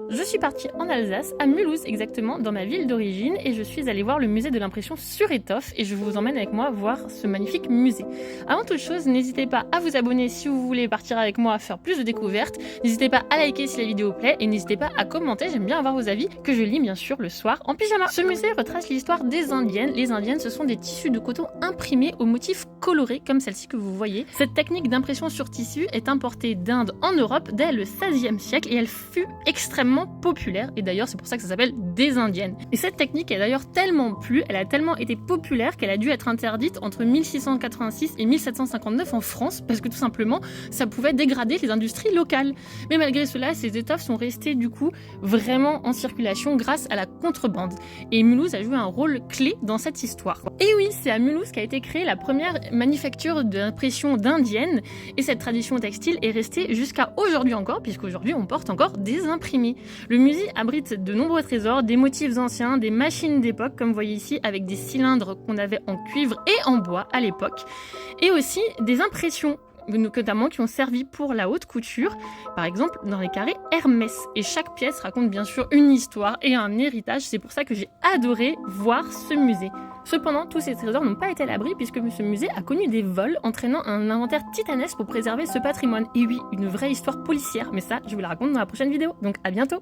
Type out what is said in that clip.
Je suis partie en Alsace, à Mulhouse exactement, dans ma ville d'origine, et je suis allée voir le musée de l'impression sur étoffe, et je vous emmène avec moi voir ce magnifique musée. Avant toute chose, n'hésitez pas à vous abonner si vous voulez partir avec moi faire plus de découvertes, n'hésitez pas à liker si la vidéo plaît, et n'hésitez pas à commenter, j'aime bien avoir vos avis, que je lis bien sûr le soir en pyjama. Ce musée retrace l'histoire des Indiennes. Les Indiennes, ce sont des tissus de coton imprimés aux motifs colorés, comme celle-ci que vous voyez. Cette technique d'impression sur tissu est importée d'Inde en Europe dès le XVIe siècle, et elle fut extrêmement populaire, et d'ailleurs c'est pour ça que ça s'appelle des Indiennes. Et cette technique est d'ailleurs tellement plu, elle a tellement été populaire qu'elle a dû être interdite entre 1686 et 1759 en France, parce que tout simplement ça pouvait dégrader les industries locales. Mais malgré cela, ces étoffes sont restées du coup vraiment en circulation grâce à la contrebande. Et Mulhouse a joué un rôle clé dans cette histoire. Et oui, c'est à Mulhouse qu'a été créée la première manufacture d'impression d'indienne, et cette tradition textile est restée jusqu'à aujourd'hui encore, puisqu'aujourd'hui on porte encore des imprimés. Le musée abrite de nombreux trésors, des motifs anciens, des machines d'époque, comme vous voyez ici, avec des cylindres qu'on avait en cuivre et en bois à l'époque, et aussi des impressions, notamment qui ont servi pour la haute couture, par exemple dans les carrés Hermès. Et chaque pièce raconte bien sûr une histoire et un héritage, c'est pour ça que j'ai adoré voir ce musée. Cependant, tous ces trésors n'ont pas été à l'abri, puisque ce musée a connu des vols, entraînant un inventaire titanesque pour préserver ce patrimoine. Et oui, une vraie histoire policière, mais ça, je vous la raconte dans la prochaine vidéo, donc à bientôt.